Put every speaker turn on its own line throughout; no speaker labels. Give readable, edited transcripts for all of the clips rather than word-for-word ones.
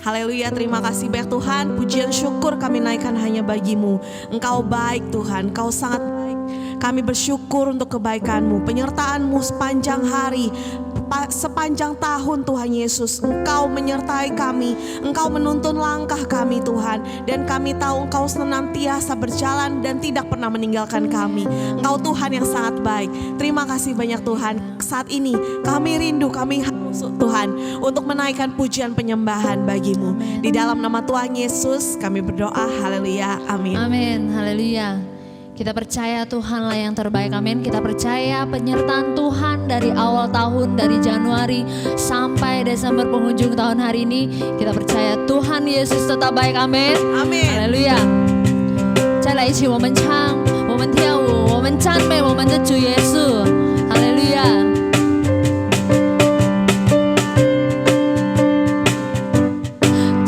Haleluya, terima kasih banyak Tuhan. Pujian syukur kami naikkan hanya bagi-Mu. Engkau baik Tuhan, Engkau sangat baik. Kami bersyukur untuk kebaikan-Mu, penyertaan-Mu sepanjang hari, sepanjang tahun Tuhan Yesus. Engkau menyertai kami, Engkau menuntun langkah kami Tuhan. Dan kami tahu Engkau senantiasa berjalan dan tidak pernah meninggalkan kami. Engkau Tuhan yang sangat baik. Terima kasih banyak Tuhan. Saat ini kami rindu, kami haus Tuhan untuk menaikkan pujian penyembahan bagi-Mu. Di dalam nama Tuhan Yesus kami berdoa, haleluya, amin.
Amin, haleluya. Kita percaya Tuhanlah yang terbaik, amin. Kita percaya penyertaan Tuhan dari awal tahun, dari Januari sampai Desember penghujung tahun hari ini. Kita percaya Tuhan Yesus tetap baik, amin.
Amin.
哈利路亚！再来一起，我们唱，我们跳舞，我们赞美我们的主耶稣，哈利路亚！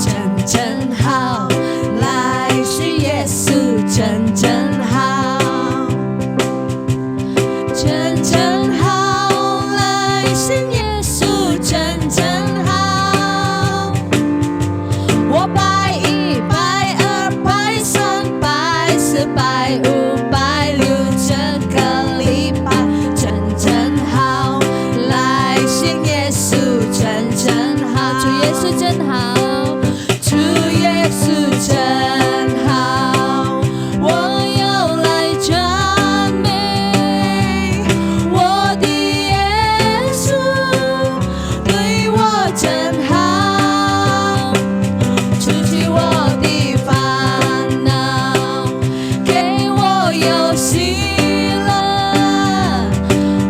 真真好，来是耶稣，真真好。 真真好，来信耶稣，真真好。我拜一拜二拜三拜四拜五拜六，这个礼拜真真好，来信耶稣，真真好。主耶稣真好，主耶稣真好，我要来赞美。 我的耶稣对我真好，除去我的烦恼，给我有喜乐。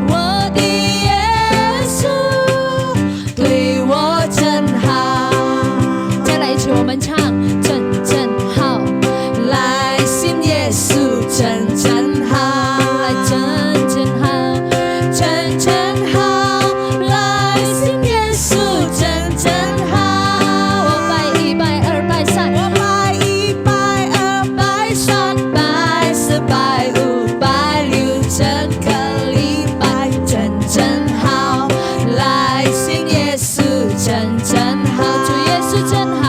我的耶稣对我真好。再来一起，我们唱，真真好，来信耶稣，真真好，来真真好。 真真好，来信耶稣，真真好。我拜一拜二拜三，我拜一拜二拜三拜四拜五拜六，这个礼拜真真好，来信耶稣，真真好。主耶稣真好，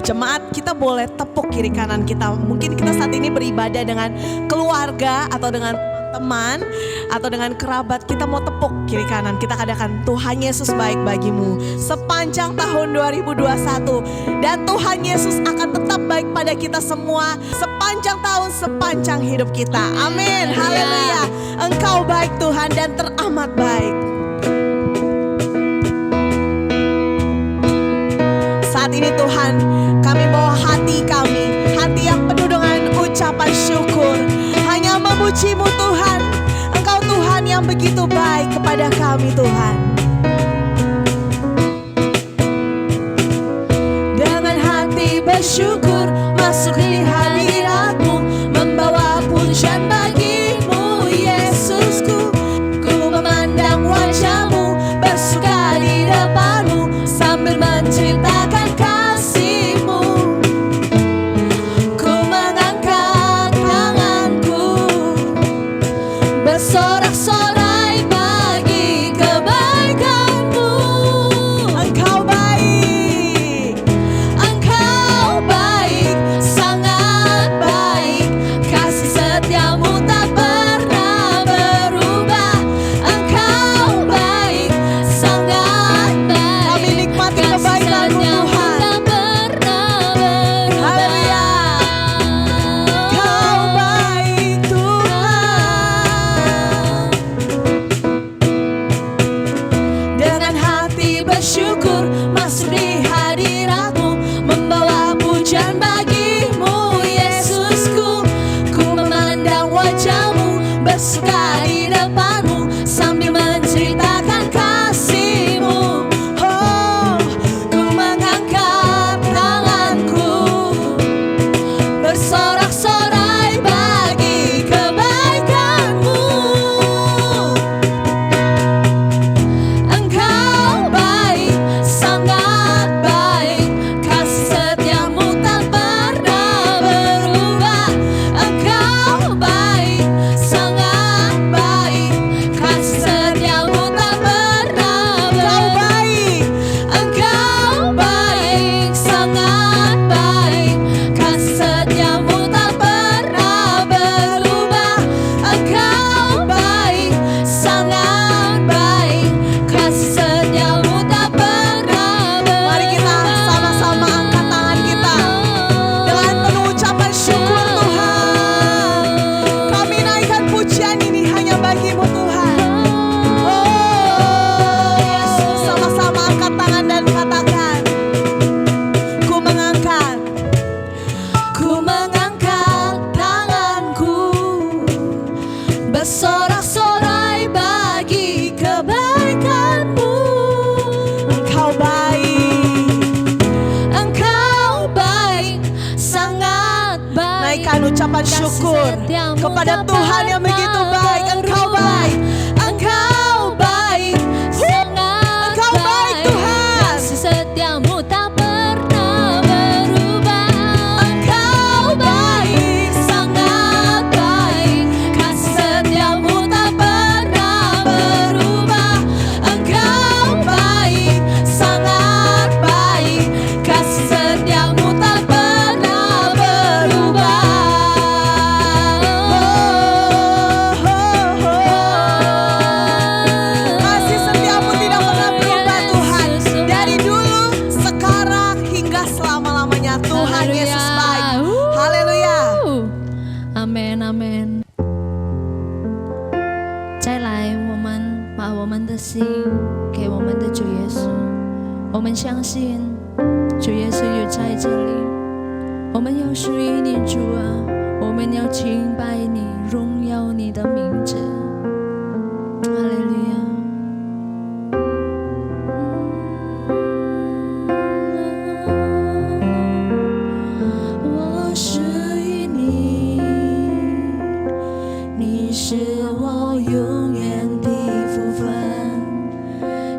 Jemaat, kita boleh tepuk kiri kanan kita. Mungkin kita saat ini beribadah dengan keluarga atau dengan teman atau dengan kerabat. Kita mau tepuk kiri kanan. Kita katakan, Tuhan Yesus baik bagimu sepanjang tahun 2021. Dan Tuhan Yesus akan tetap baik pada kita semua sepanjang tahun, sepanjang hidup kita. Amin. Haleluya. Engkau baik Tuhan dan teramat baik. Saat ini Tuhan, kami bawa hati kami, hati yang penuh dengan ucapan syukur, hanya memuji-Mu Tuhan. Engkau Tuhan yang begitu baik kepada kami Tuhan. Dengan hati bersyukur masuk di hadirat-Mu, membawa pujian bagi-Mu Yesusku. Ku memandang wajah-Mu, bersuka di depan-Mu, sambil menceritakan kasih-Mu. Ku mengangkat tanganku, bersorak-sorai bagi kebaikan-Mu. Engkau baik, Engkau baik, sangat baik. Kasih setia-Mu tak pernah berubah. Engkau baik, sangat baik. Kami nikmati kebaikan-Mu Tuhan. Haleluya. Engkau baik Tuhan. Dengan hati bersyukur masuk di hadirat-Mu, membawa pujian bagi-Mu Yesusku. Ku memandang wajah-Mu, bersuka di depan-Mu, sambil menceritakan kasih-Mu. Oh, ku mengangkat tanganku, bersorak-sorai bagi kebaikan-Mu. Engkau baik, sangat baik. Kasih setia-Mu tak pernah berubah. Engkau baik, sangat baik. Kasih setia-Mu tak pernah berubah. Engkau baik, sangat baik. Kasih setia-Mu tak pernah berubah. Engkau baik, sangat baik. Kasih setia-Mu tak pernah berubah. Mari kita sama-sama angkat tangan kita dengan penuh ucapan syukur Tuhan. Kami naikkan pujian ini hanya bagi-Mu Tuhan. Oh Yesus, sama-sama angkat tangan dan katakan, ku mengangkat tanganku, bersorak-sorai bagi kebaikan-Mu. Engkau baik, sangat baik. Naikkan ucapan syukur kepada Tuhan yang begitu baik. Engkau baik, Engkau baik, Engkau baik Tuhan.
Kasih setia-Mu tak pernah berubah.
Engkau baik,
Sangat baik. Kasih setia-Mu tak pernah berubah. Engkau baik, sangat baik. Kasih setia-Mu tak pernah berubah.
kasih setiamu tidak pernah berubah Tuhan. Dari dulu, sekarang hingga selama-lamanya Tuhan Yesus baik. Haleluya.
阿门，阿门。再来，我们把我们的心给我们的主耶稣。我们相信主耶稣就在这里。我们要属于你，主啊！我们要敬拜你，荣耀你的名字。哈利路亚。我属于你，你是我永远的福分，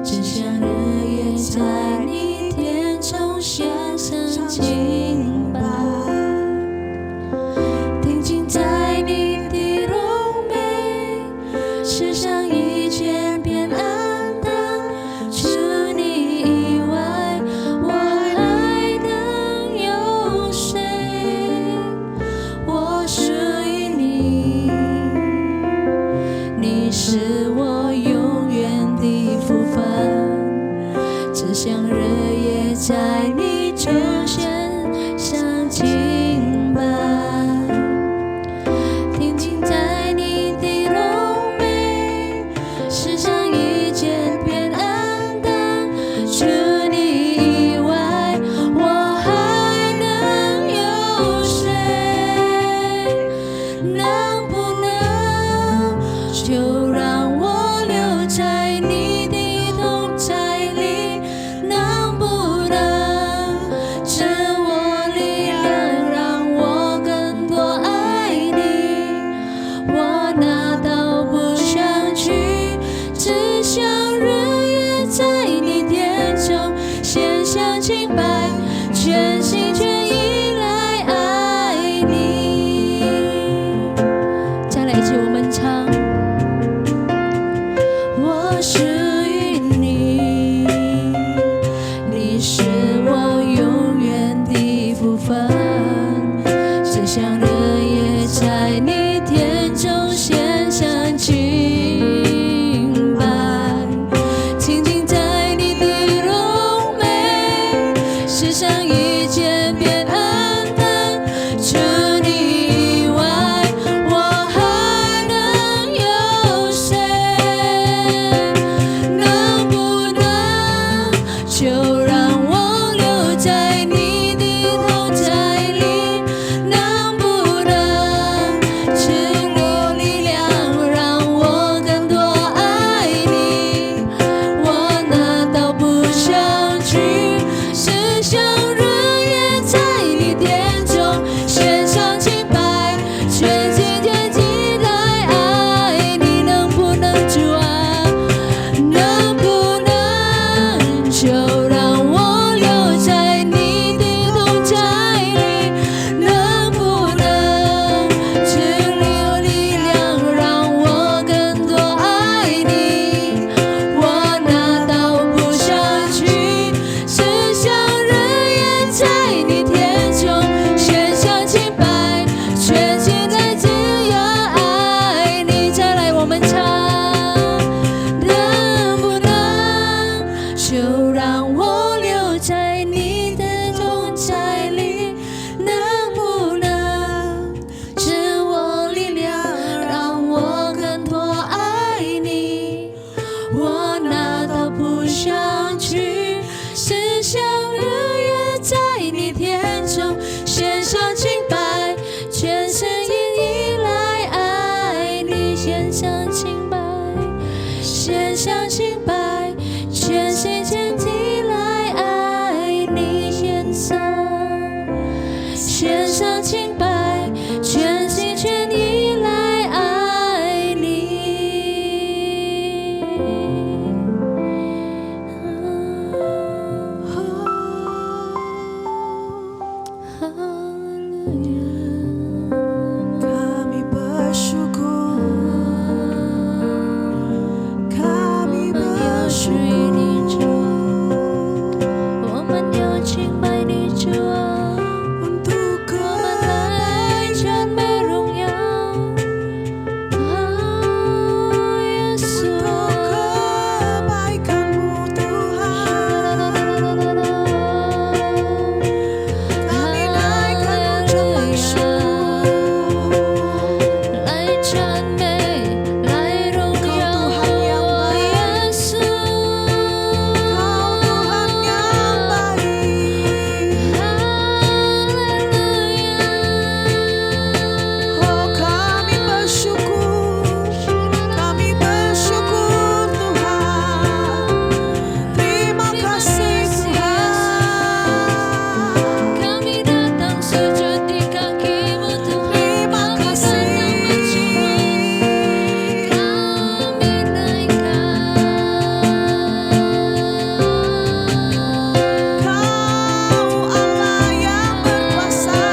只像日夜在你殿中献上敬拜，定睛在你的荣美，分，是像日夜在你殿中献上敬拜，静静在你的荣美，世上一切变暗淡，除你以外，我还能有谁？能不能就让我留在你的同在里？能不能赐我力量，让我更多爱你？我哪都不想去，是像日夜在你殿中献上敬拜，全心全意来爱你。能不能主啊？能不能就让我留在你的同在里？能不能赐我力量，让我更多爱你？我哪都不想去，是像日夜在你殿中献上敬拜，全心全意要爱你。再来，我们唱，能不能就让我留在你的同在里？能不能赐我力量，让我更多爱你？我哪都不想去，是像日夜在你殿中献上敬拜，全心全意来爱你。献上敬拜，献上敬拜，全心全意来爱你。献上敬拜，全心全意来爱你。
Kami bersyukur, kami bersyukur
我们要敬拜你主啊，
untuk
我们来赞美荣耀，耶稣。
kebaikan-Mu Tuhan. Kami naikkan ucapan syukur.
来赞美，来荣耀，耶稣。
Kau Tuhan yang baik. Oh, kami bersyukur Tuhan. Terima kasih Tuhan.
Kami datang sujud di kaki-Mu Tuhan.
Terima kasih.
Kami naikkan.
Kau Allah yang berkuasa,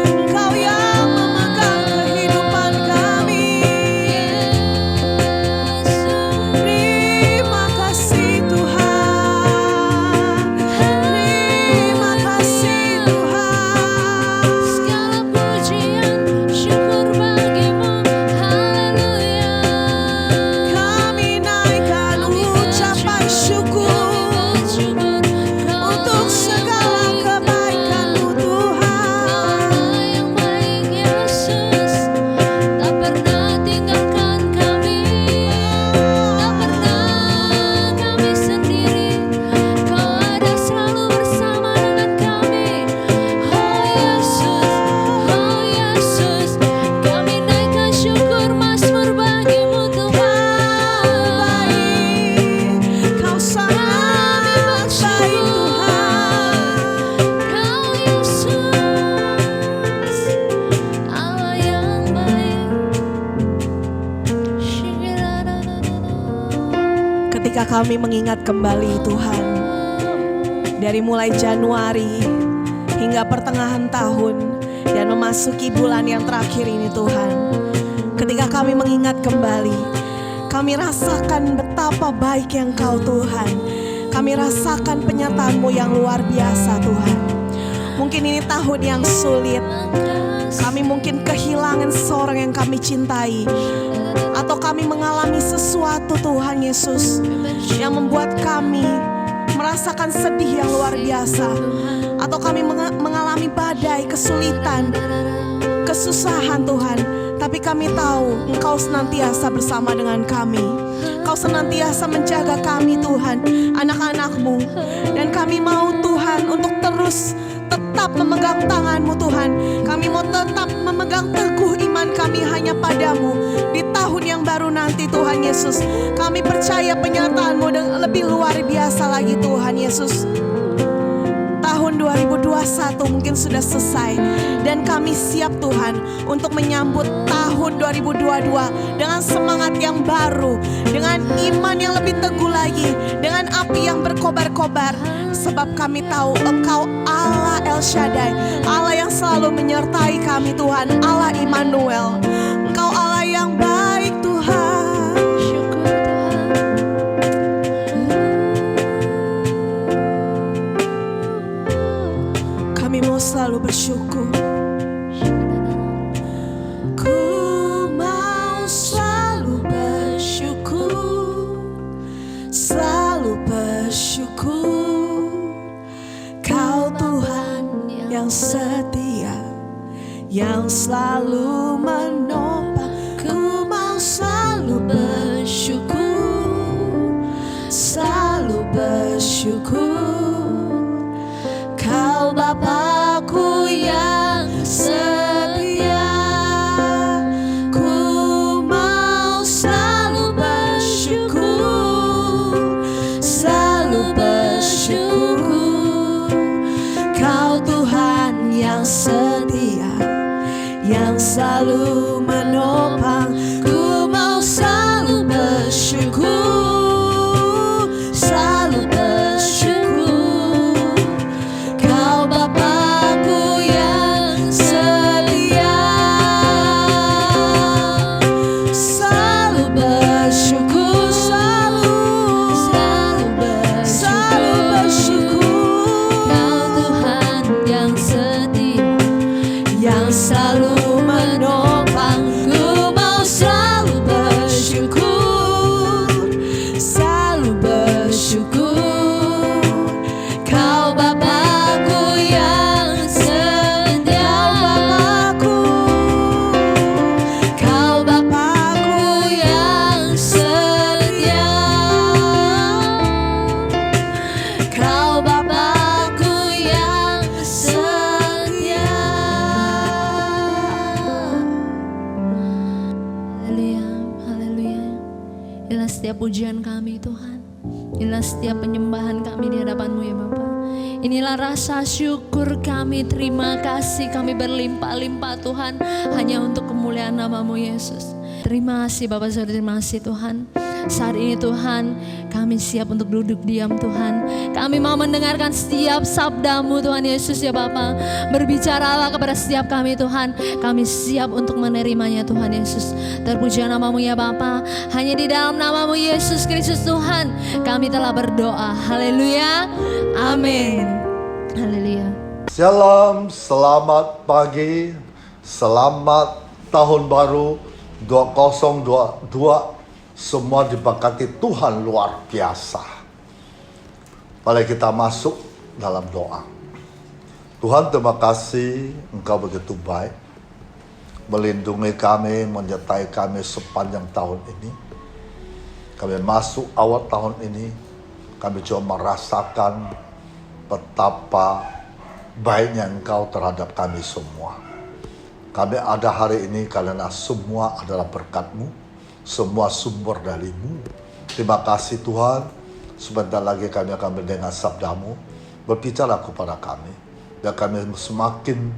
Engkau yang memegang kehidupan kami. Terima kasih Tuhan. Terima kasih Tuhan.
Segala pujian, syukur bagi-Mu. Haleluya.
Kami naikkan ucapan syukur untuk segala kebaikan-Mu Tuhan.
Allah yang baik, Yesus, tak pernah tinggalkan kami, tak pernah kami sendiri. Kau ada selalu bersama dengan kami. Oh Yesus, kami naikkan syukur mazmur bagi-Mu Tuhan.
Kau sangat baik Tuhan.
Kau Yesus, Allah yang baik.
Ketika kami mengingat kembali Tuhan, dari mulai Januari hingga pertengahan tahun dan memasuki bulan yang terakhir ini Tuhan, ketika kami mengingat kembali, kami rasakan betapa baik yang Kau Tuhan. Kami rasakan penyertaan-Mu yang luar biasa Tuhan. Mungkin ini tahun yang sulit. Kami mungkin kehilangan seorang yang kami cintai, atau kami mengalami sesuatu Tuhan Yesus yang membuat kami merasakan sedih yang luar biasa, atau kami mengalami badai, kesulitan, kesusahan Tuhan. Tapi kami tahu Engkau senantiasa bersama dengan kami. Engkau senantiasa menjaga kami Tuhan, anak-anak-Mu. Dan kami mau Tuhan untuk terus tetap memegang tangan-Mu Tuhan. Kami mau tetap memegang teguh iman kami hanya padamu. Di tahun yang baru nanti Tuhan Yesus, kami percaya penyertaan-Mu dengan lebih luar biasa lagi Tuhan Yesus. Tahun 2021 mungkin sudah selesai, dan kami siap Tuhan untuk menyambut tahun 2022 dengan semangat yang baru, dengan iman yang lebih teguh lagi, dengan api yang berkobar-kobar. Sebab kami tahu Engkau Allah El Shaddai, Allah yang selalu menyertai kami Tuhan, Allah Immanuel. Engkau Allah yang baik Tuhan. Kami mau selalu bersyukur. Ku mau selalu bersyukur, selalu bersyukur. Kau Tuhan yang setia, yang selalu menopang. Ku mau selalu bersyukur, selalu bersyukur. Kau Bapakku yang setia. Ku mau selalu bersyukur, selalu bersyukur. Kau Tuhan yang setia, yang selalu menopang. Ku mau selalu bersyukur, selalu bersyukur. Kau Bapakku yang setia, selalu bersyukur, selalu bersyukur.
Kau Tuhan yang setia,
yang selalu menopang. Ku mau selalu bersyukur, selalu bersyukur. Kau Bapakku yang setia, Kau Bapakku yang setia, Kau Bapakku yang setia.
haleluya, haleluya. Inilah setiap pujian kami Tuhan, inilah setiap penyembahan kami di hadapan-Mu ya Bapa. Inilah rasa syukur kami, terima kasih kami berlimpah-limpah Tuhan, hanya untuk kemuliaan nama-Mu Yesus. Terima kasih Bapak Saudara, terima kasih Tuhan. Saat ini Tuhan, kami siap untuk duduk diam Tuhan. Kami mau mendengarkan setiap sabda-Mu Tuhan Yesus ya Bapa. Berbicaralah kepada setiap kami Tuhan. Kami siap untuk menerimanya Tuhan Yesus. Terpuji nama-Mu ya Bapa. Hanya di dalam nama-Mu Yesus Kristus Tuhan, kami telah berdoa. Haleluya. Amin. Haleluya.
Shalom, selamat pagi, selamat tahun baru 2022. Semua diberkati Tuhan luar biasa. Mari kita masuk dalam doa. Tuhan, terima kasih Engkau begitu baik, melindungi kami, menyertai kami sepanjang tahun ini. Kami masuk awal tahun ini, kami coba merasakan betapa baiknya Engkau terhadap kami semua. Kami ada hari ini karena semua adalah berkat-Mu, semua sumber dari-Mu. Terima kasih Tuhan. Sebentar lagi kami akan mendengar sabda-Mu. Berbicara kepada kami, biar kami semakin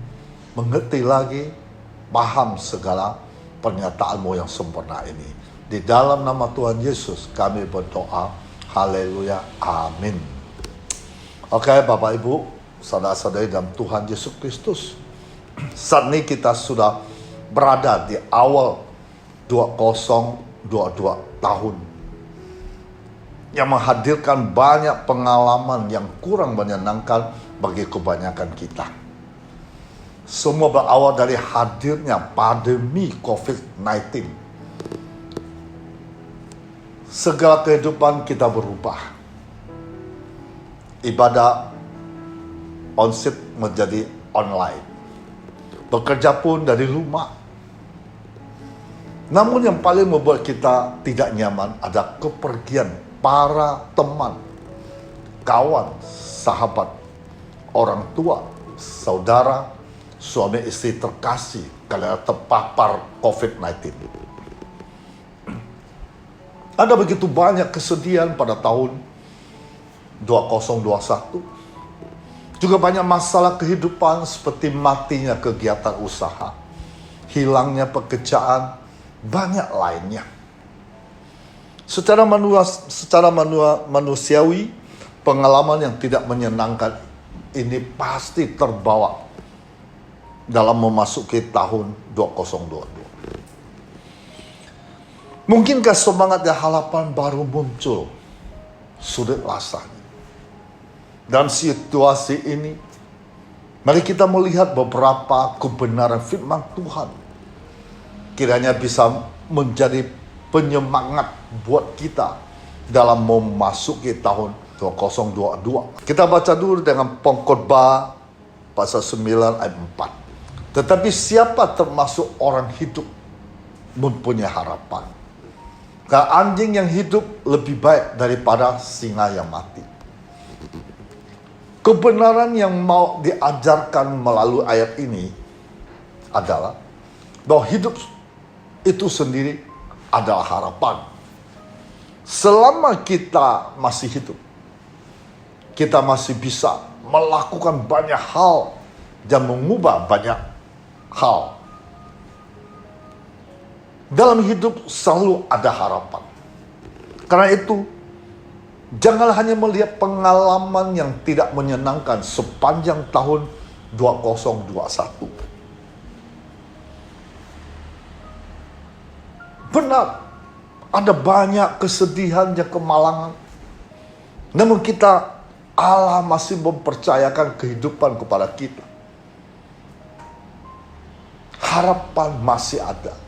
mengerti lagi, paham segala pernyataan-Mu yang sempurna ini. Di dalam nama Tuhan Yesus kami berdoa. Haleluya. Amin. Oke, Bapak Ibu, saudara-saudari dalam Tuhan Yesus Kristus. Saat ini kita sudah berada di awal 2022 tahun yang menghadirkan banyak pengalaman yang kurang menyenangkan bagi kebanyakan kita. Semua berawal dari hadirnya pandemi COVID-19. Segala kehidupan kita berubah. Ibadah onsite menjadi online. Bekerja pun dari rumah. Namun yang paling membuat kita tidak nyaman adalah kepergian para teman, kawan, sahabat, orang tua, saudara, suami istri terkasih karena terpapar COVID-19. Ada begitu banyak kesedihan pada tahun 2021. Juga banyak masalah kehidupan seperti matinya kegiatan usaha, hilangnya pekerjaan, banyak lainnya. Secara manusiawi, pengalaman yang tidak menyenangkan ini pasti terbawa dalam memasuki tahun 2022. Mungkinkah semangat dan harapan baru muncul? Sulit rasanya. Dan situasi ini, mari kita melihat beberapa kebenaran firman Tuhan. Kiranya bisa menjadi penyemangat buat kita dalam memasuki tahun 2022. Kita baca dulu dengan Pengkhotbah pasal 9 ayat 4. Tetapi siapa termasuk orang hidup mempunyai harapan. Karena anjing yang hidup lebih baik daripada singa yang mati. Kebenaran yang mau diajarkan melalui ayat ini adalah bahwa hidup itu sendiri adalah harapan. Selama kita masih hidup, kita masih bisa melakukan banyak hal dan mengubah banyak hal. Dalam hidup selalu ada harapan. Karena itu, jangan hanya melihat pengalaman yang tidak menyenangkan sepanjang tahun 2021. Benar, ada banyak kesedihan dan kemalangan. Namun Allah masih mempercayakan kehidupan kepada kita. Harapan masih ada.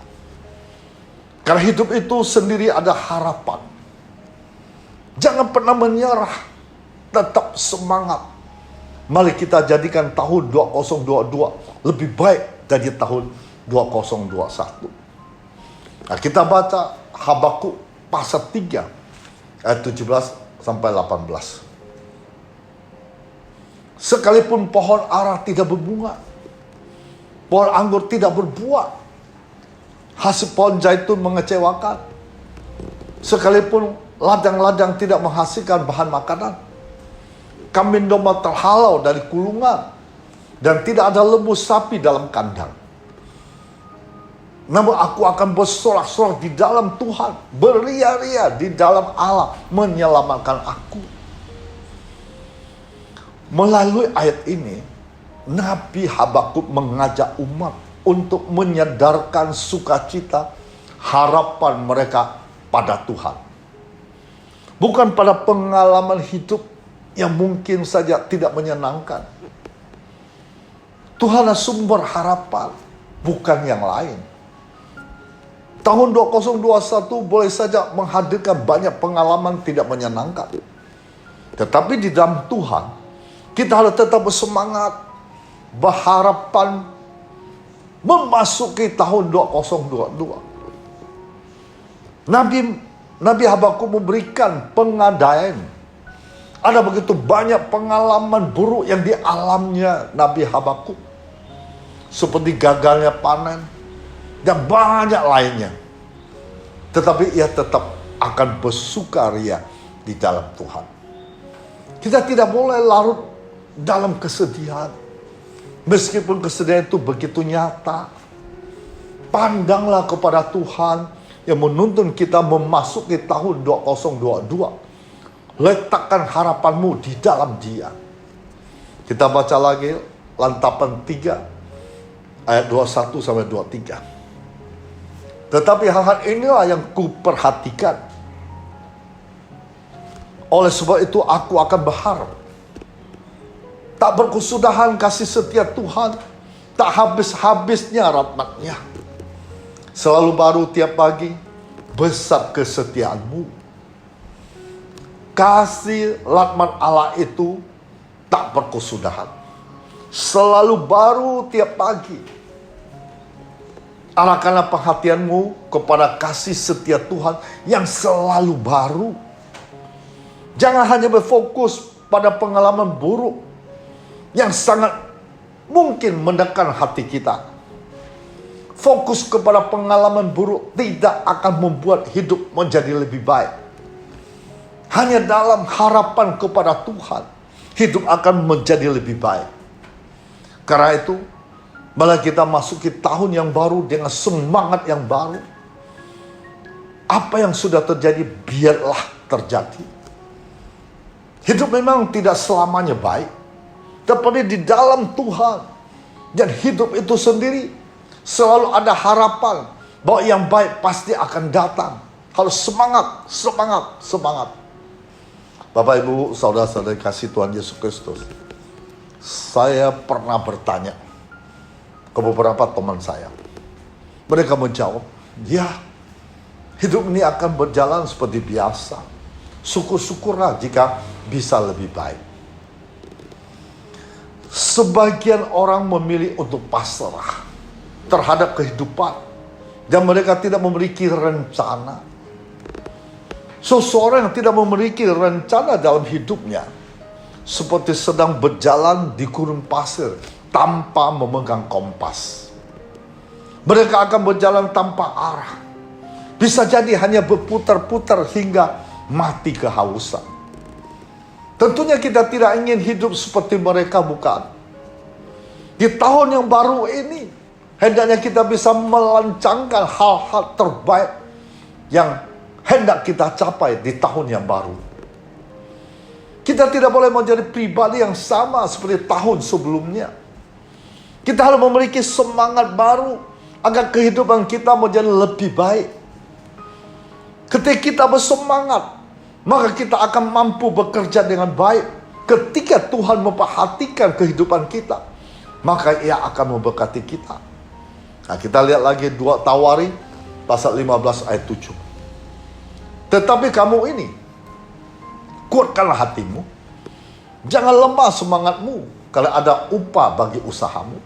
Karena hidup itu sendiri ada harapan. Jangan pernah menyerah. Tetap semangat. Mari kita jadikan tahun 2022 lebih baik dari tahun 2021. Nah, kita baca Habakuk pasal 3 ayat 17 sampai 18. Sekalipun pohon ara tidak berbunga, pohon anggur tidak berbuah, hasil pohon zaitun mengecewakan, sekalipun ladang-ladang tidak menghasilkan bahan makanan, kambing domba terhalau dari kulungan, dan tidak ada lembu sapi dalam kandang. Namun aku akan bersorak-sorak di dalam Tuhan, beria-ria di dalam Allah menyelamatkan aku. Melalui ayat ini, Nabi Habakuk mengajak umat untuk menyadarkan sukacita, harapan mereka pada Tuhan. Bukan pada pengalaman hidup yang mungkin saja tidak menyenangkan. Tuhan adalah sumber harapan, bukan yang lain. Tahun 2021 boleh saja menghadirkan banyak pengalaman tidak menyenangkan. Tetapi di dalam Tuhan, kita harus tetap bersemangat, berharapan, memasuki tahun 2022. Nabi Habakuk memberikan pengadaian. Ada begitu banyak pengalaman buruk yang dialaminya Nabi Habakuk. Seperti gagalnya panen dan banyak lainnya. Tetapi ia tetap akan bersukaria di dalam Tuhan. Kita tidak boleh larut dalam kesedihan. Meskipun kesedihan itu begitu nyata, pandanglah kepada Tuhan yang menuntun kita memasuki tahun 2022. Letakkan harapanmu di dalam Dia. Kita baca lagi Lantapan 3 ayat 21 sampai 23. Tetapi hal-hal inilah yang kuperhatikan. Oleh sebab itu aku akan berharap. Tak berkesudahan kasih setia Tuhan Tak habis-habisnya rahmat-Nya. Selalu baru tiap pagi, besar kesetiaan-Mu. Kasih rahmat Allah itu tak berkesudahan. Selalu baru tiap pagi. Arahkanlah perhatian-Mu kepada kasih setia Tuhan yang selalu baru. Jangan hanya berfokus pada pengalaman buruk yang sangat mungkin menekan hati kita. Fokus kepada pengalaman buruk tidak akan membuat hidup menjadi lebih baik. Hanya dalam harapan kepada Tuhan, hidup akan menjadi lebih baik. Karena itu, malah kita masuki tahun yang baru dengan semangat yang baru. Apa yang sudah terjadi, biarlah terjadi. Hidup memang tidak selamanya baik. Tetapi di dalam Tuhan dan hidup itu sendiri selalu ada harapan bahwa yang baik pasti akan datang. Harus semangat, semangat, semangat. Bapak, Ibu, saudara-saudara kasih Tuhan Yesus Kristus. Saya pernah bertanya ke beberapa teman saya. Mereka menjawab, ya, hidup ini akan berjalan seperti biasa. Syukur-syukurlah jika bisa lebih baik. Sebagian orang memilih untuk pasrah terhadap kehidupan dan mereka tidak memiliki rencana. Seseorang yang tidak memiliki rencana dalam hidupnya seperti sedang berjalan di gurun pasir tanpa memegang kompas. Mereka akan berjalan tanpa arah. Bisa jadi hanya berputar-putar hingga mati kehausan. Tentunya kita tidak ingin hidup seperti mereka, bukan? Di tahun yang baru ini, hendaknya kita bisa melancangkan hal-hal terbaik yang hendak kita capai di tahun yang baru. Kita tidak boleh menjadi pribadi yang sama seperti tahun sebelumnya. Kita harus memiliki semangat baru agar kehidupan kita menjadi lebih baik. Ketika kita bersemangat, maka kita akan mampu bekerja dengan baik. Ketika Tuhan memperhatikan kehidupan kita, maka Ia akan memberkati kita. Nah, kita lihat lagi 2 Tawari pasal 15 ayat 7. Tetapi kamu ini, kuatkanlah hatimu, jangan lemah semangatmu, kalau ada upah bagi usahamu.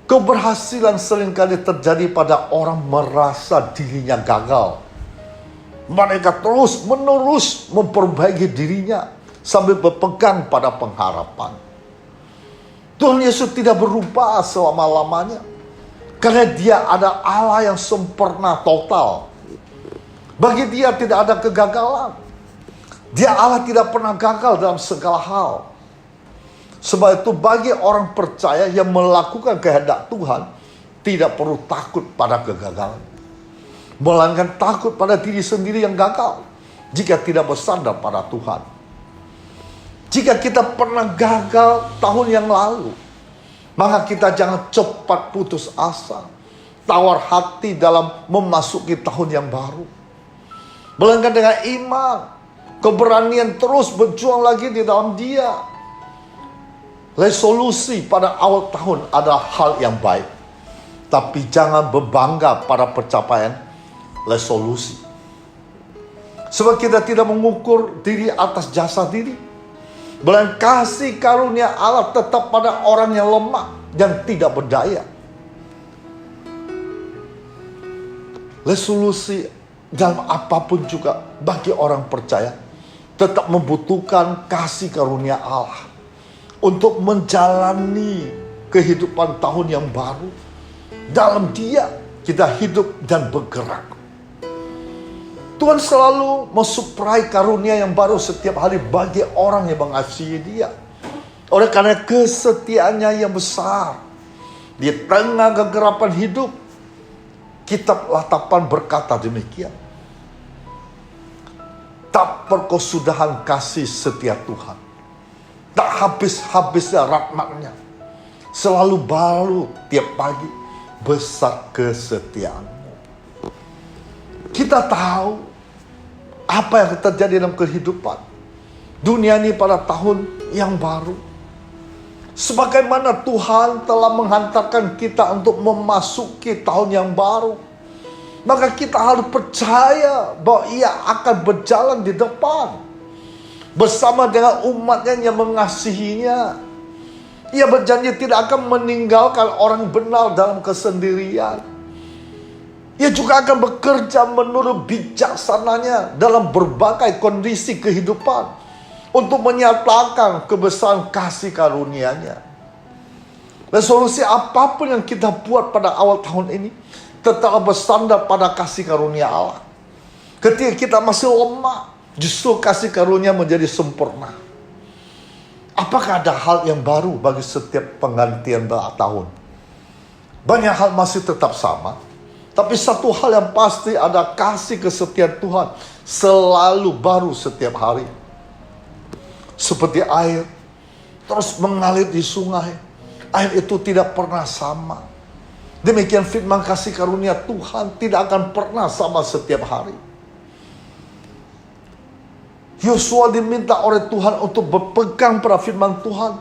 Keberhasilan seringkali terjadi pada orang merasa dirinya gagal. Mereka terus-menerus memperbaiki dirinya sambil berpegang pada pengharapan. Tuhan Yesus tidak berubah selama-lamanya. Karena Dia ada Allah yang sempurna total. Bagi Dia tidak ada kegagalan. Dia Allah tidak pernah gagal dalam segala hal. Sebab itu bagi orang percaya yang melakukan kehendak Tuhan, tidak perlu takut pada kegagalan. Melainkan takut pada diri sendiri yang gagal jika tidak bersandar pada Tuhan. Jika kita pernah gagal tahun yang lalu, maka kita jangan cepat putus asa, tawar hati dalam memasuki tahun yang baru. Melainkan dengan iman, keberanian terus berjuang lagi di dalam Dia. Resolusi pada awal tahun adalah hal yang baik, tapi jangan berbangga pada pencapaian resolusi. Sebab kita tidak mengukur diri atas jasa diri, melainkan kasih karunia Allah tetap pada orang yang lemah dan tidak berdaya. Resolusi dalam apapun juga bagi orang percaya tetap membutuhkan kasih karunia Allah untuk menjalani kehidupan tahun yang baru. Dalam Dia kita hidup dan bergerak. Tuhan selalu mensuplai karunia yang baru setiap hari bagi orang yang mengasihi Dia. Oleh karena kesetiaannya yang besar, di tengah kegelapan hidup, Kitab Latapan berkata demikian. Tak berkesudahan kasih setia Tuhan, tak habis-habisnya rahmat-Nya, selalu baru tiap pagi, besar kesetiaan-Mu. Kita tahu apa yang terjadi dalam kehidupan dunia ini pada tahun yang baru. Sebagaimana Tuhan telah menghantarkan kita untuk memasuki tahun yang baru, maka kita harus percaya bahwa Ia akan berjalan di depan bersama dengan umatnya yang mengasihinya. Ia berjanji tidak akan meninggalkan orang benar dalam kesendirian. Ia juga akan bekerja menurut bijaksananya dalam berbagai kondisi kehidupan untuk menyatakan kebesaran kasih karunia-Nya. Resolusi apapun yang kita buat pada awal tahun ini tetaplah bersandar pada kasih karunia Allah. Ketika kita masih lemah, justru kasih karunia menjadi sempurna. Apakah ada hal yang baru bagi setiap penggantian tahun? Banyak hal masih tetap sama, tapi satu hal yang pasti ada kasih kesetiaan Tuhan selalu baru setiap hari. Seperti air terus mengalir di sungai, air itu tidak pernah sama. Demikian firman kasih karunia Tuhan tidak akan pernah sama setiap hari. Yosua diminta oleh Tuhan untuk berpegang pada firman Tuhan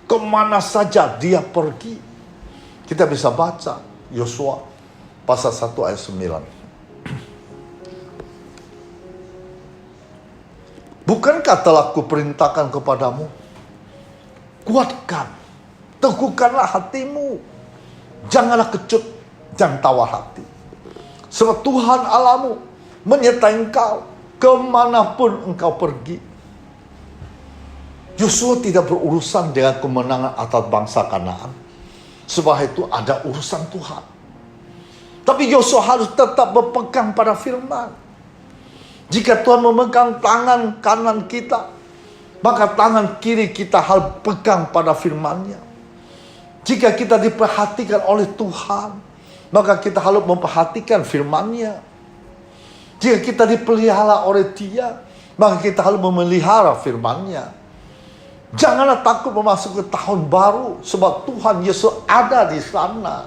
kemana saja dia pergi. Kita bisa baca Yosua pasal 1 ayat 9. Bukankah telah kuperintahkan kepadamu? Kuatkan, teguhkanlah hatimu. Janganlah kecut dan tawar hati. Sebab Tuhan Allahmu menyertai engkau kemanapun engkau pergi. Yosua tidak berurusan dengan kemenangan atas bangsa Kanaan. Sebab itu ada urusan Tuhan. Tapi Yosua harus tetap berpegang pada firman. Jika Tuhan memegang tangan kanan kita, maka tangan kiri kita harus pegang pada firman-Nya. Jika kita diperhatikan oleh Tuhan, maka kita harus memperhatikan firman-Nya. Jika kita dipelihara oleh Dia, maka kita harus memelihara firman-Nya. Janganlah takut memasuki tahun baru, sebab Tuhan Yesus ada di sana.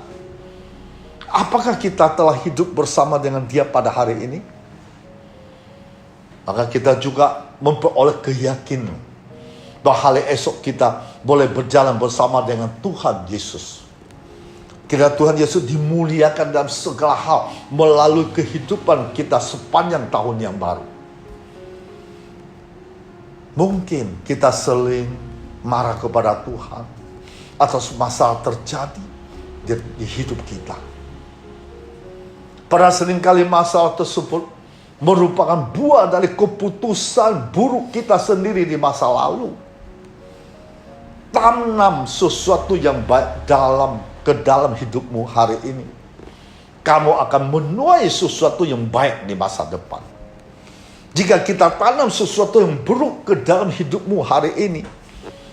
Apakah kita telah hidup bersama dengan Dia pada hari ini? Maka kita juga memperoleh keyakinan bahwa hari esok kita boleh berjalan bersama dengan Tuhan Yesus. Kiranya Tuhan Yesus dimuliakan dalam segala hal melalui kehidupan kita sepanjang tahun yang baru. Mungkin kita sering marah kepada Tuhan atas masalah terjadi di hidup kita. Pada seringkali masalah tersebut merupakan buah dari keputusan buruk kita sendiri di masa lalu. Tanam sesuatu yang baik ke dalam hidupmu hari ini. Kamu akan menuai sesuatu yang baik di masa depan. Jika kita tanam sesuatu yang buruk ke dalam hidupmu hari ini,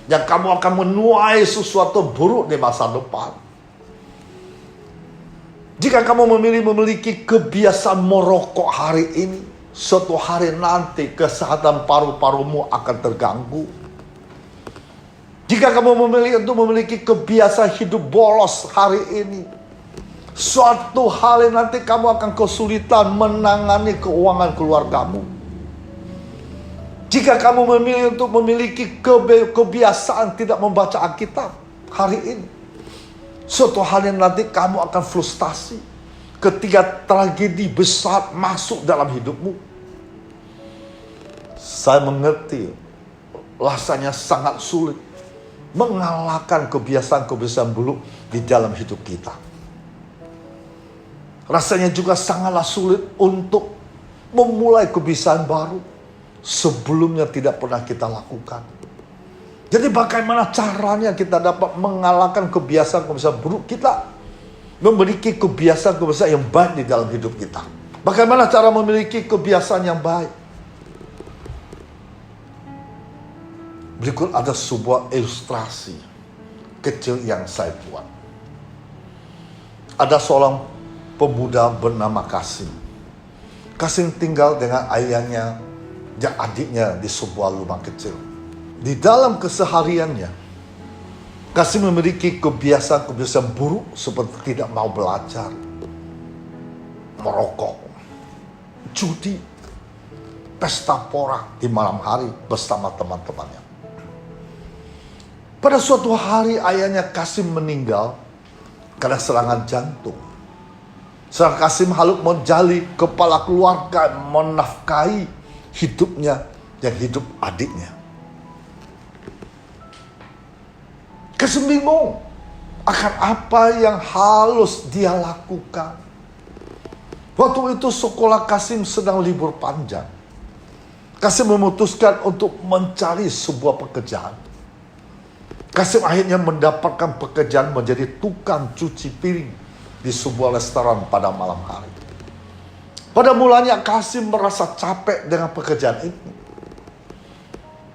yang kamu akan menuai sesuatu buruk di masa depan. Jika kamu memiliki kebiasaan merokok hari ini, suatu hari nanti kesehatan paru-parumu akan terganggu. Jika kamu memiliki kebiasaan hidup bolos hari ini, suatu hari nanti kamu akan kesulitan menangani keuangan keluargamu. Jika kamu memilih untuk memiliki kebiasaan tidak membaca Alkitab hari ini, suatu hari nanti kamu akan frustasi ketika tragedi besar masuk dalam hidupmu. Saya mengerti rasanya sangat sulit mengalahkan kebiasaan-kebiasaan buruk di dalam hidup kita. Rasanya juga sangatlah sulit untuk memulai kebiasaan baru sebelumnya tidak pernah kita lakukan. Jadi bagaimana caranya kita dapat mengalahkan kebiasaan-kebiasaan buruk kita? Memiliki kebiasaan-kebiasaan yang baik di dalam hidup kita. Bagaimana cara memiliki kebiasaan yang baik? Berikut ada sebuah ilustrasi kecil yang saya buat. Ada seorang pemuda bernama Kasim. Kasim tinggal dengan ayahnya dan adiknya di sebuah rumah kecil. Di dalam kesehariannya, Kasim memiliki kebiasaan-kebiasaan buruk seperti tidak mau belajar, merokok, judi, pesta pora di malam hari bersama teman-temannya. Pada suatu hari ayahnya Kasim meninggal karena serangan jantung. Sedang Kasim Haluk menjadi kepala keluarga, menafkahi hidupnya dan hidup adiknya. Kasim bingung akan apa yang harus dia lakukan. Waktu itu sekolah Kasim sedang libur panjang. Kasim memutuskan untuk mencari sebuah pekerjaan. Kasim akhirnya mendapatkan pekerjaan menjadi tukang cuci piring di sebuah restoran pada malam hari. Pada mulanya Kasim merasa capek dengan pekerjaan itu.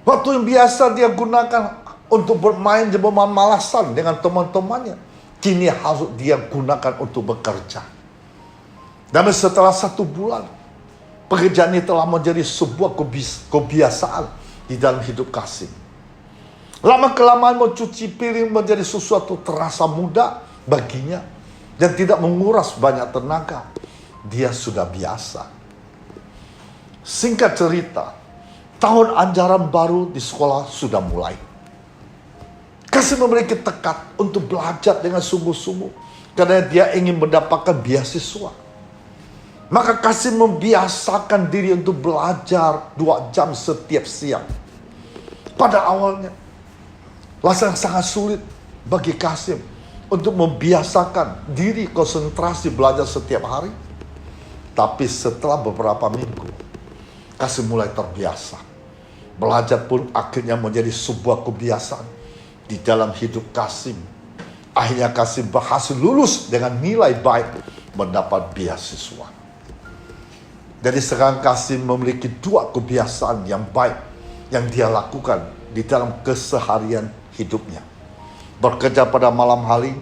Waktu yang biasa dia gunakan untuk bermain malasan dengan teman-temannya, kini harus dia gunakan untuk bekerja. Dan setelah 1 bulan, pekerjaan ini telah menjadi sebuah kebiasaan di dalam hidup Kasim. Lama-kelamaan mencuci piring menjadi sesuatu terasa mudah baginya dan tidak menguras banyak tenaga. Dia sudah biasa. Singkat cerita, tahun ajaran baru di sekolah sudah mulai. Kasim memiliki tekad untuk belajar dengan sungguh-sungguh karena dia ingin mendapatkan beasiswa. Maka Kasim membiasakan diri untuk belajar 2 jam setiap siang. Pada awalnya, sangat sulit bagi Kasim untuk membiasakan diri konsentrasi belajar setiap hari. Tapi setelah beberapa minggu, Kasim mulai terbiasa. Belajar pun akhirnya menjadi sebuah kebiasaan di dalam hidup Kasim. Akhirnya Kasim berhasil lulus dengan nilai baik, mendapat beasiswa. Jadi sekarang Kasim memiliki 2 kebiasaan yang baik yang dia lakukan di dalam keseharian hidupnya. Bekerja pada malam hari,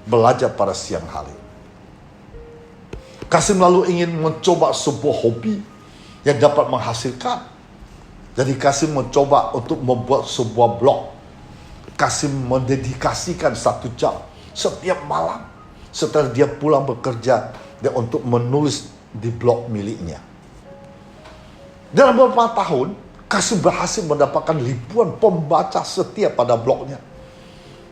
belajar pada siang hari. Kasim lalu ingin mencoba sebuah hobi yang dapat menghasilkan. Jadi Kasim mencoba untuk membuat sebuah blog. Kasim mendedikasikan 1 jam setiap malam setelah dia pulang bekerja dan untuk menulis di blog miliknya. Dalam beberapa tahun, Kasim berhasil mendapatkan ribuan pembaca setia pada blognya.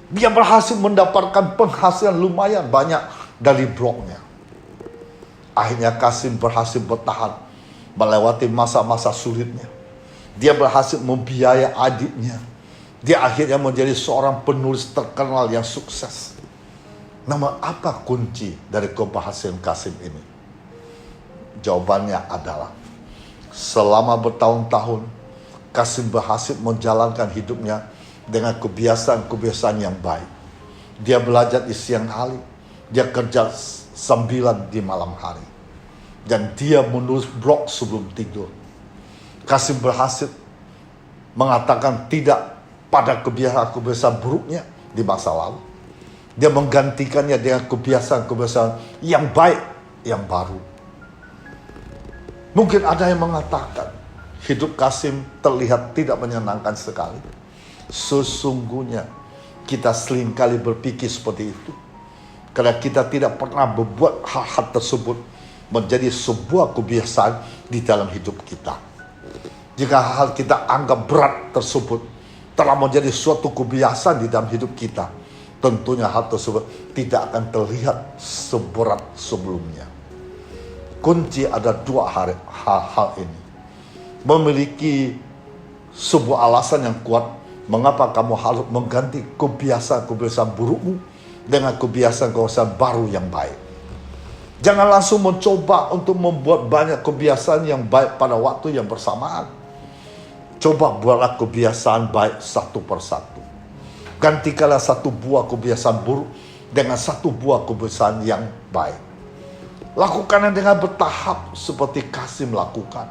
Dia berhasil mendapatkan penghasilan lumayan banyak dari blognya. Akhirnya Kasim berhasil bertahan melewati masa-masa sulitnya. Dia berhasil membiayai adiknya. Dia akhirnya menjadi seorang penulis terkenal yang sukses. Namun apa kunci dari keberhasilan Kasim ini? Jawabannya adalah selama bertahun-tahun Kasim berhasil menjalankan hidupnya dengan kebiasaan-kebiasaan yang baik. Dia belajar di siang hari, dia kerja 9 di malam hari. Dan dia menulis blog sebelum tidur. Kasim berhasil mengatakan tidak pada kebiasaan-kebiasaan buruknya di masa lalu. Dia menggantikannya dengan kebiasaan-kebiasaan yang baik, yang baru. Mungkin ada yang mengatakan, hidup Kasim terlihat tidak menyenangkan sekali. Sesungguhnya kita seringkali berpikir seperti itu. Karena kita tidak pernah membuat hal-hal tersebut menjadi sebuah kebiasaan di dalam hidup kita. Jika hal kita anggap berat tersebut telah menjadi suatu kebiasaan di dalam hidup kita, tentunya hal tersebut tidak akan terlihat seberat sebelumnya. Kunci ada 2 hal ini. Memiliki sebuah alasan yang kuat mengapa kamu harus mengganti kebiasaan-kebiasaan burukmu dengan kebiasaan-kebiasaan baru yang baik. Jangan langsung mencoba untuk membuat banyak kebiasaan yang baik pada waktu yang bersamaan. Coba buatlah kebiasaan baik satu persatu. Gantikanlah 1 buah kebiasaan buruk dengan 1 buah kebiasaan yang baik. Lakukannya dengan bertahap seperti Kasim lakukan.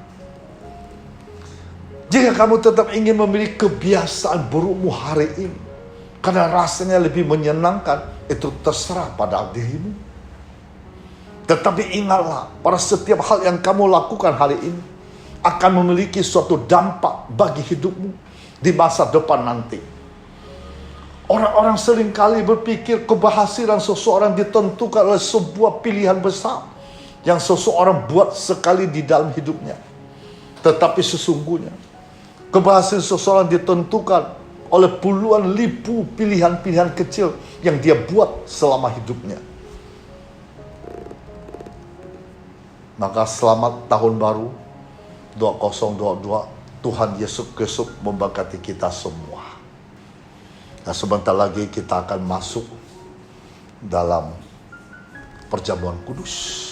Jika kamu tetap ingin memiliki kebiasaan burukmu hari ini, karena rasanya lebih menyenangkan, itu terserah pada dirimu. Tetapi ingatlah, pada setiap hal yang kamu lakukan hari ini akan memiliki suatu dampak bagi hidupmu di masa depan nanti. Orang-orang seringkali berpikir keberhasilan seseorang ditentukan oleh sebuah pilihan besar yang seseorang buat sekali di dalam hidupnya. Tetapi sesungguhnya keberhasilan seseorang ditentukan oleh puluhan ribu pilihan-pilihan kecil yang dia buat selama hidupnya. Maka selamat tahun baru 2022, Tuhan Yesus Kristus memberkati kita semua. Nah, sebentar lagi kita akan masuk dalam perjamuan kudus.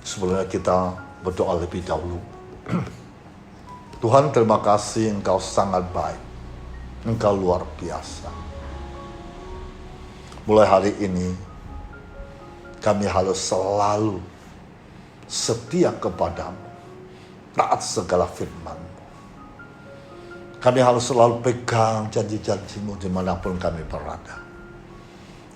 Sebelumnya kita berdoa lebih dahulu. Tuhan, terima kasih, Engkau sangat baik. Engkau luar biasa. Mulai hari ini, kami harus selalu setia kepadamu, taat segala firman-Mu. Kami harus selalu pegang janji-janji-Mu dimanapun kami berada.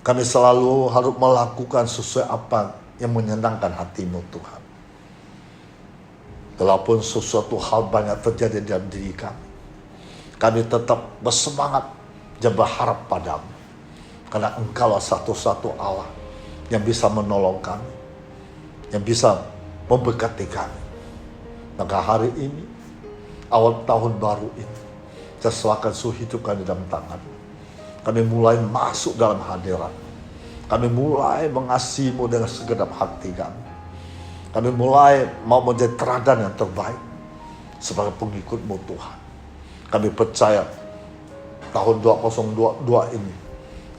Kami selalu harus melakukan sesuai apa yang menyenangkan hati-Mu, Tuhan. Walaupun sesuatu hal banyak terjadi dalam diri kami tetap bersemangat dan berharap padamu. Karena Engkaulah satu-satu Allah yang bisa menolong kami, yang bisa memberkati kami. Maka hari ini, awal tahun baru ini, saya serahkan seluruh hidup kami dalam tangan. Kami mulai masuk dalam hadirat. Kami mulai mengasihi-Mu dengan segenap hati kami. Kami mulai mau menjadi teladan yang terbaik sebagai pengikut-Mu, Tuhan. Kami percaya tahun 2022 ini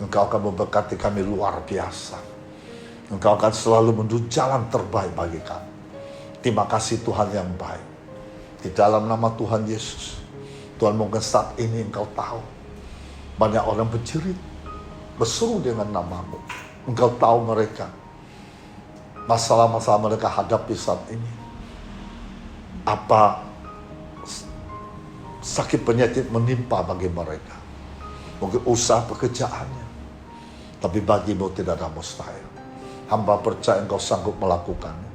Engkau akan memberkati kami luar biasa. Engkau akan selalu menuju jalan terbaik bagi kami. Terima kasih Tuhan yang baik. Di dalam nama Tuhan Yesus, Tuhan, mungkin saat ini Engkau tahu banyak orang berjerit, berseru dengan nama-Mu. Engkau tahu mereka, masalah-masalah mereka hadapi saat ini. Apa sakit penyakit menimpa bagi mereka. Mungkin usaha pekerjaannya. Tapi bagi-Mu tidak ada mustahil. Hamba percaya Engkau sanggup melakukannya.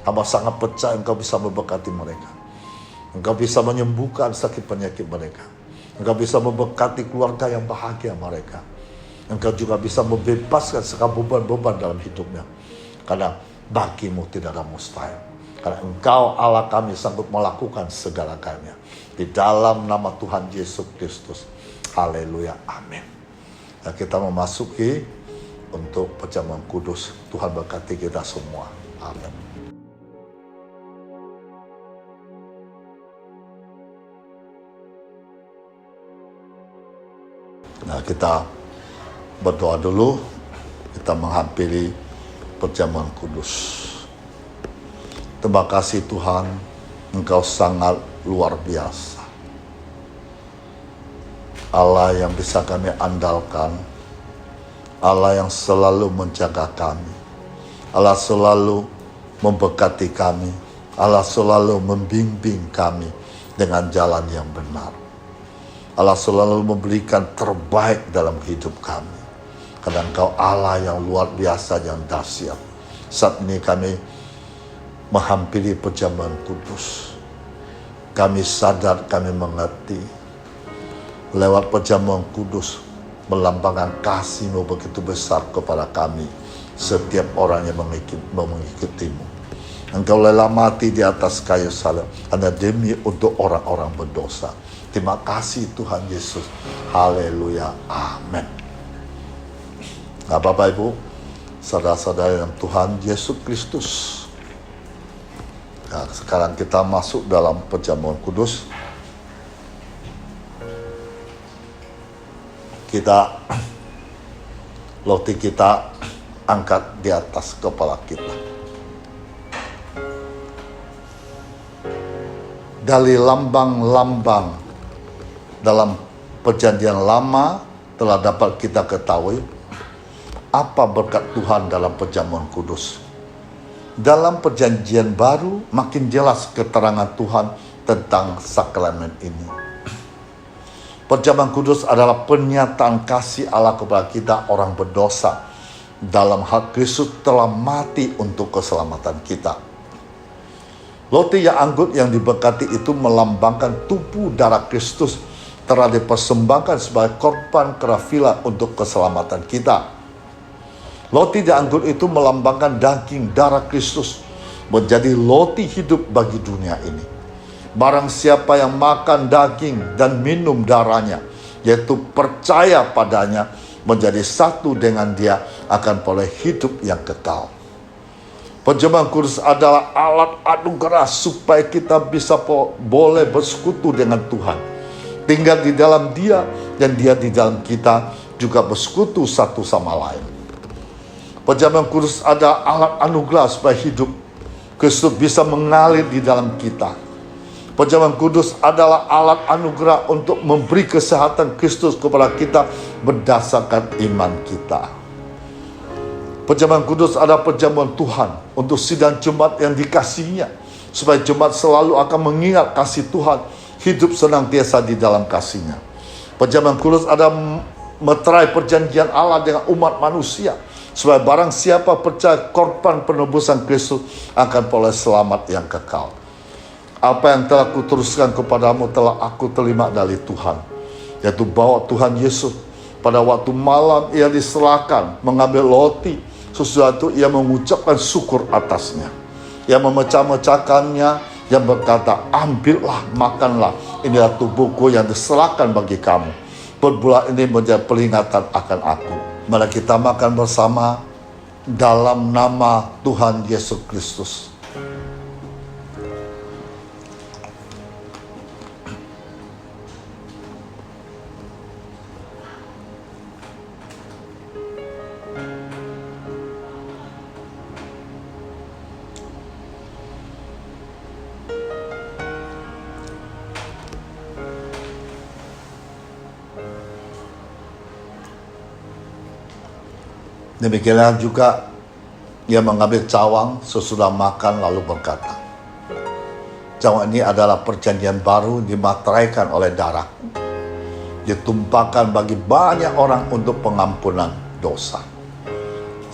Hamba sangat percaya Engkau bisa memberkati mereka. Engkau bisa menyembuhkan sakit penyakit mereka. Engkau bisa memberkati keluarga yang bahagia mereka. Engkau juga bisa membebaskan segala beban-beban dalam hidupnya. Karena bagi-Mu tidak ada mustahil. Karena Engkau Allah kami sanggup melakukan segala-galanya. Di dalam nama Tuhan Yesus Kristus. Haleluya. Amin. Nah, kita memasuki untuk perjamuan kudus. Tuhan berkati kita semua. Amin. Nah, kita berdoa dulu. Kita menghampiri perjamuan kudus. Terima kasih Tuhan, Engkau sangat luar biasa. Allah yang bisa kami andalkan, Allah yang selalu menjaga kami, Allah selalu memberkati kami, Allah selalu membimbing kami dengan jalan yang benar. Allah selalu memberikan terbaik dalam hidup kami. Karena Engkau Allah yang luar biasa, yang dahsyat. Saat ini kami menghampiri perjamuan kudus. Kami sadar, kami mengerti. Lewat perjamuan kudus melambangkan kasih-Mu begitu besar kepada kami. Setiap orang yang mengikuti-Mu. Engkau rela mati di atas kayu salib hanya demi untuk orang-orang berdosa. Terima kasih Tuhan Yesus. Haleluya. Amin. Nah, Bapak Ibu, saudara-saudara dalam Tuhan Yesus Kristus. Nah, sekarang kita masuk dalam perjamuan kudus. Roti kita angkat di atas kepala kita. Dari lambang-lambang dalam perjanjian lama telah dapat kita ketahui apa berkat Tuhan dalam perjamuan kudus. Dalam perjanjian baru makin jelas keterangan Tuhan tentang sakramen ini. Perjamuan kudus adalah pernyataan kasih Allah kepada kita orang berdosa. Dalam hal Kristus telah mati untuk keselamatan kita. Roti yang anggur yang diberkati itu melambangkan tubuh darah Kristus telah dipersembahkan sebagai korban kafara untuk keselamatan kita. Roti dan anggur itu melambangkan daging darah Kristus menjadi roti hidup bagi dunia ini. Barang siapa yang makan daging dan minum darahnya, yaitu percaya padanya, menjadi satu dengan dia, akan peroleh hidup yang kekal. Perjamuan kudus adalah alat anugerah supaya kita bisa boleh bersekutu dengan Tuhan, tinggal di dalam dia dan dia di dalam kita, juga bersekutu satu sama lain. Perjamuan kudus adalah alat anugerah supaya hidup Kristus bisa mengalir di dalam kita. Perjamuan kudus adalah alat anugerah untuk memberi kesehatan Kristus kepada kita berdasarkan iman kita. Perjamuan kudus adalah perjamuan Tuhan untuk sidang Jumat yang dikasihinya, supaya Jumat selalu akan mengingat kasih Tuhan, hidup senantiasa di dalam kasih-Nya. Perjamuan kudus adalah meterai perjanjian Allah dengan umat manusia, supaya barang siapa percaya korban penebusan Kristus akan peroleh selamat yang kekal. Apa yang telah kuteruskan kepadamu telah aku terima dari Tuhan, yaitu bahwa Tuhan Yesus pada waktu malam ia diserahkan mengambil roti, sesudah itu ia mengucapkan syukur atasnya. Ia memecah-mecahkannya, yang berkata, ambillah, makanlah, inilah tubuhku yang diserahkan bagi kamu. Perbuatan ini menjadi peringatan akan aku. Mari kita makan bersama dalam nama Tuhan Yesus Kristus. Demikianlah juga ia mengambil cawang sesudah makan lalu berkata, cawang ini adalah perjanjian baru dimateraikan oleh darah, ditumpahkan bagi banyak orang untuk pengampunan dosa.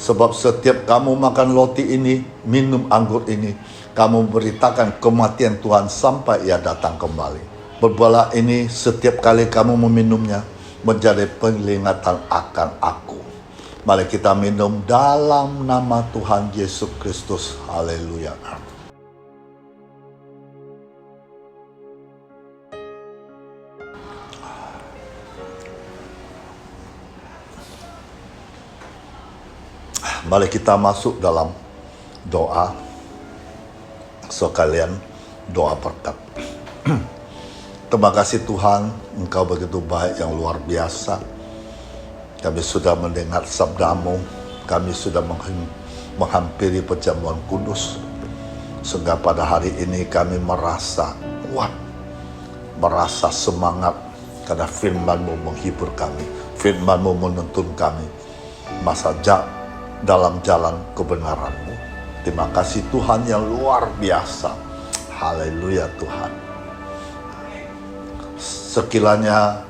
Sebab setiap kamu makan roti ini, minum anggur ini, kamu beritakan kematian Tuhan sampai ia datang kembali. Berbuatlah ini setiap kali kamu meminumnya, menjadi peringatan akan aku. Mari kita minum dalam nama Tuhan Yesus Kristus. Haleluya. Mari kita masuk dalam doa. Sekalian doa berkat. Terima kasih Tuhan, Engkau begitu baik yang luar biasa. Kami sudah mendengar sabdamu, kami sudah menghampiri perjamuan kudus, sehingga pada hari ini kami merasa kuat, merasa semangat, karena firman-Mu menghibur kami, firman-Mu menuntun kami dalam jalan kebenaran-Mu. Terima kasih Tuhan yang luar biasa. Haleluya Tuhan. Sekiranya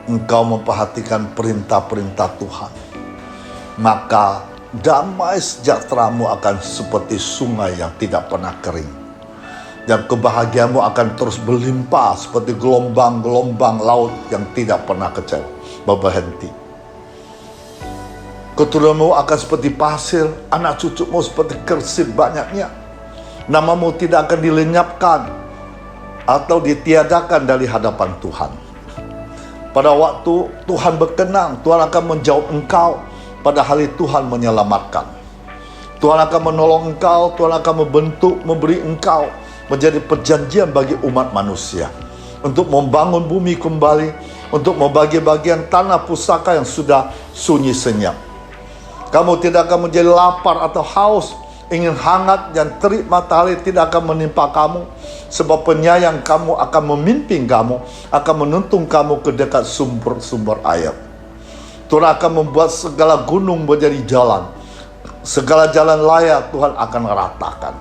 Engkau memperhatikan perintah-perintah Tuhan, maka damai sejahtera-Mu akan seperti sungai yang tidak pernah kering, dan kebahagiaan-Mu akan terus berlimpah seperti gelombang-gelombang laut yang tidak pernah berhenti. Keturunan-Mu akan seperti pasir, anak cucu-Mu seperti kersip banyaknya. Nama-Mu tidak akan dilenyapkan atau ditiadakan dari hadapan Tuhan. Pada waktu Tuhan berkenan, Tuhan akan menjawab engkau. Pada hari Tuhan menyelamatkan, Tuhan akan menolong engkau, Tuhan akan membentuk, memberi engkau menjadi perjanjian bagi umat manusia, untuk membangun bumi kembali, untuk membagi bagian tanah pusaka yang sudah sunyi senyap. Kamu tidak akan menjadi lapar atau haus, ingin hangat dan terik matahari tidak akan menimpa kamu, sebab penyayang kamu akan memimpin kamu, akan menuntun kamu ke dekat sumber-sumber air. Tuhan akan membuat segala gunung menjadi jalan, segala jalan layak Tuhan akan ratakan.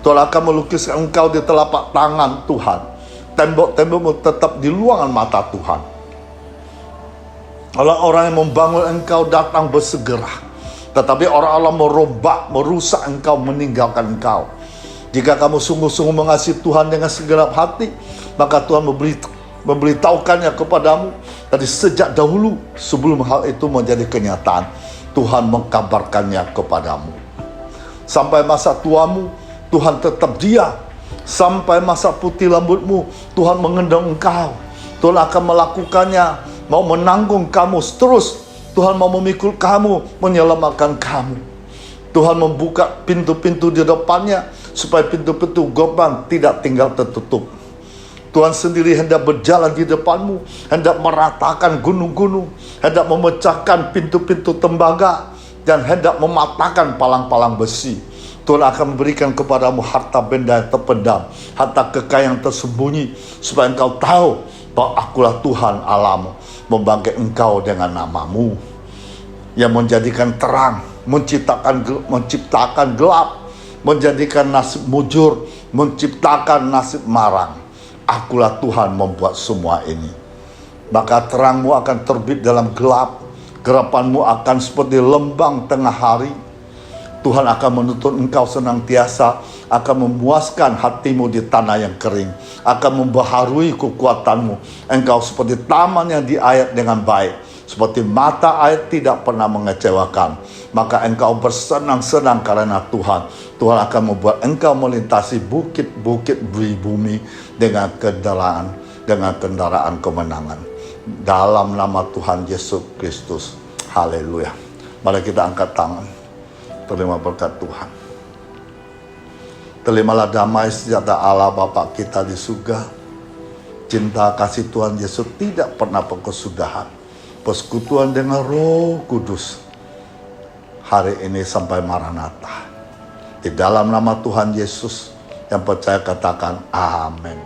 Tuhan akan melukiskan engkau di telapak tangan Tuhan, tembok-tembokmu tetap di luangan mata Tuhan. Orang-orang yang membangun engkau datang bersegera, tetapi orang-orang merombak, merusak engkau, meninggalkan engkau. Jika kamu sungguh-sungguh mengasihi Tuhan dengan segenap hati, maka Tuhan memberitahukannya kepadamu dari sejak dahulu, sebelum hal itu menjadi kenyataan. Tuhan mengkabarkannya kepadamu. Sampai masa tuamu, Tuhan tetap dia. Sampai masa putih rambutmu, Tuhan mengendong engkau. Tuhan akan melakukannya, mau menanggung kamu terus. Tuhan mau memikul kamu, menyelamatkan kamu. Tuhan membuka pintu-pintu di depannya supaya pintu-pintu gerbang tidak tinggal tertutup. Tuhan sendiri hendak berjalan di depanmu, hendak meratakan gunung-gunung, hendak memecahkan pintu-pintu tembaga, dan hendak mematahkan palang-palang besi. Tuhan akan memberikan kepadamu harta benda yang terpendam, harta kekayaan tersembunyi, supaya engkau tahu bahwa akulah Tuhan Allahmu, membangkit engkau dengan namamu, yang menjadikan terang, menciptakan gelap, menjadikan nasib mujur, menciptakan nasib marang. Akulah Tuhan membuat semua ini. Maka terangmu akan terbit dalam gelap, gerapanmu akan seperti lembang tengah hari. Tuhan akan menuntun engkau senantiasa, akan memuaskan hatimu di tanah yang kering, akan membaharui kekuatanmu. Engkau seperti taman yang diayak dengan baik, seperti mata air tidak pernah mengecewakan. Maka engkau bersenang-senang karena Tuhan. Tuhan akan membuat engkau melintasi bukit-bukit bumi dengan kendaraan kemenangan. Dalam nama Tuhan Yesus Kristus. Haleluya. Mari kita angkat tangan. Terima berkat Tuhan. Terimalah damai sejahtera Allah Bapa kita di surga. Cinta kasih Tuhan Yesus tidak pernah berkesudahan. Persekutuan dengan Roh Kudus hari ini sampai Maranatha. Di dalam nama Tuhan Yesus yang percaya katakan amin.